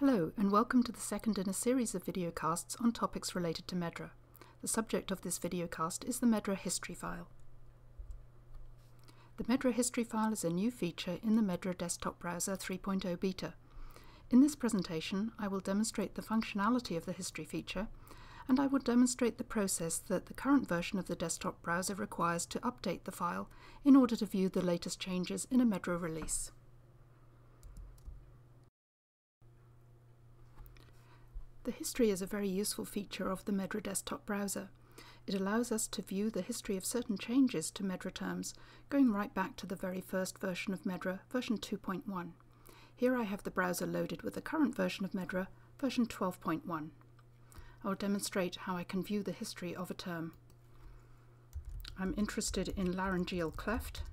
Hello and welcome to the second in a series of videocasts on topics related to MedDRA. The subject of this videocast is the MedDRA History File. The MedDRA History File is a new feature in the MedDRA Desktop Browser 3.0 beta. In this presentation, I will demonstrate the functionality of the history feature, and I will demonstrate the process that the current version of the desktop browser requires to update the file in order to view the latest changes in a MedDRA release. The history is a very useful feature of the MedDRA desktop browser. It allows us to view the history of certain changes to MedDRA terms, going right back to the very first version of MedDRA, version 2.1. Here I have the browser loaded with the current version of MedDRA, version 12.1. I will demonstrate how I can view the history of a term. I'm interested in laryngeal cleft,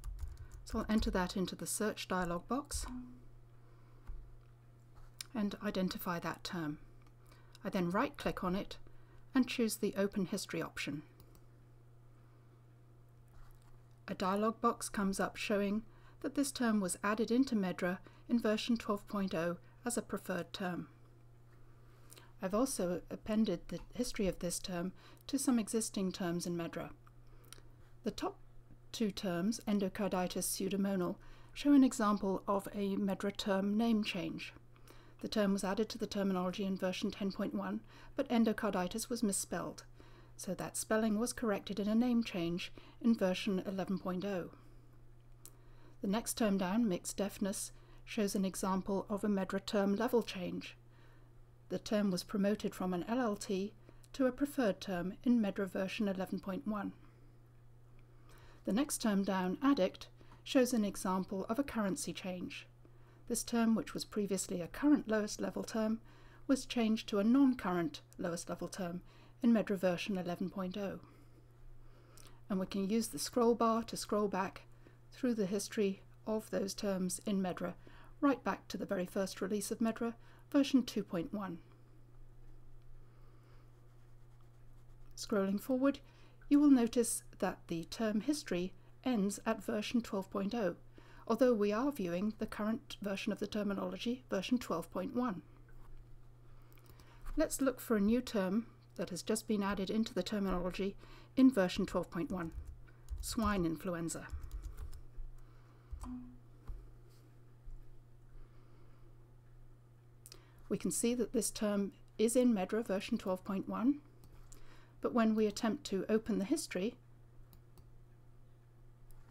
so I'll enter that into the search dialog box and identify that term. I then right-click on it and choose the Open History option. A dialog box comes up showing that this term was added into MedDRA in version 12.0 as a preferred term. I've also appended the history of this term to some existing terms in MedDRA. The top two terms, endocarditis pseudomonal, show an example of a MedDRA term name change. The term was added to the terminology in version 10.1, but endocarditis was misspelled, so that spelling was corrected in a name change in version 11.0. The next term down, mixed deafness, shows an example of a MedDRA term level change. The term was promoted from an LLT to a preferred term in MedDRA version 11.1. The next term down, addict, shows an example of a currency change. This term, which was previously a current lowest level term, was changed to a non-current lowest level term in MedDRA version 11.0. And we can use the scroll bar to scroll back through the history of those terms in MedDRA, right back to the very first release of MedDRA, version 2.1. Scrolling forward, you will notice that the term history ends at version 12.0. although we are viewing the current version of the terminology, version 12.1. Let's look for a new term that has just been added into the terminology in version 12.1, swine influenza. We can see that this term is in MedDRA version 12.1, but when we attempt to open the history,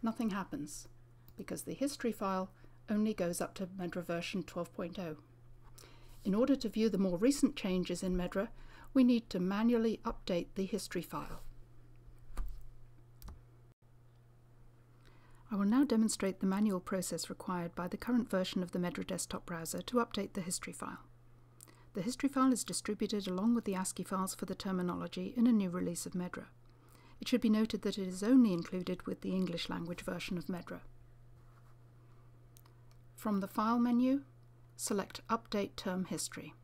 nothing happens, because the history file only goes up to MedDRA version 12.0. In order to view the more recent changes in MedDRA, we need to manually update the history file. I will now demonstrate the manual process required by the current version of the MedDRA desktop browser to update the history file. The history file is distributed along with the ASCII files for the terminology in a new release of MedDRA. It should be noted that it is only included with the English language version of MedDRA. From the File menu, select Update Term History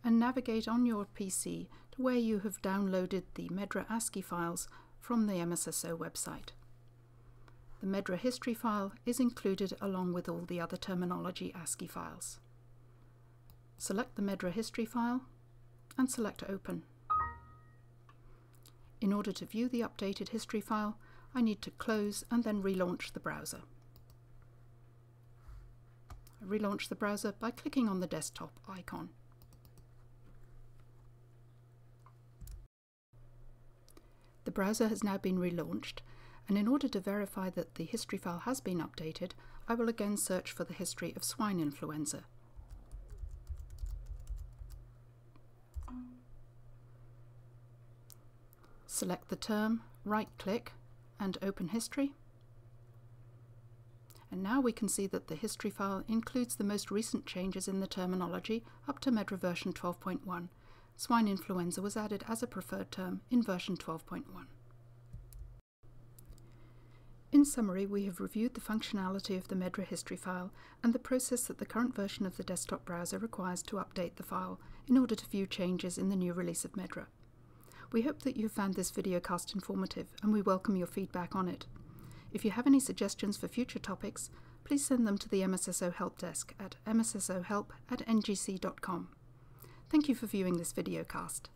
and navigate on your PC to where you have downloaded the MedDRA ASCII files from the MSSO website. The MedDRA history file is included along with all the other terminology ASCII files. Select the MedDRA history file and select Open. In order to view the updated history file, I need to close and then relaunch the browser. Relaunch the browser by clicking on the desktop icon. The browser has now been relaunched, and in order to verify that the history file has been updated, I will again search for the history of swine influenza. Select the term, right-click, and open history. And now we can see that the history file includes the most recent changes in the terminology up to MedDRA version 12.1. Swine influenza was added as a preferred term in version 12.1. In summary, we have reviewed the functionality of the MedDRA history file and the process that the current version of the desktop browser requires to update the file in order to view changes in the new release of MedDRA. We hope that you found this videocast informative, and we welcome your feedback on it. If you have any suggestions for future topics, please send them to the MSSO Help Desk at mssohelp@ngc.com. Thank you for viewing this videocast.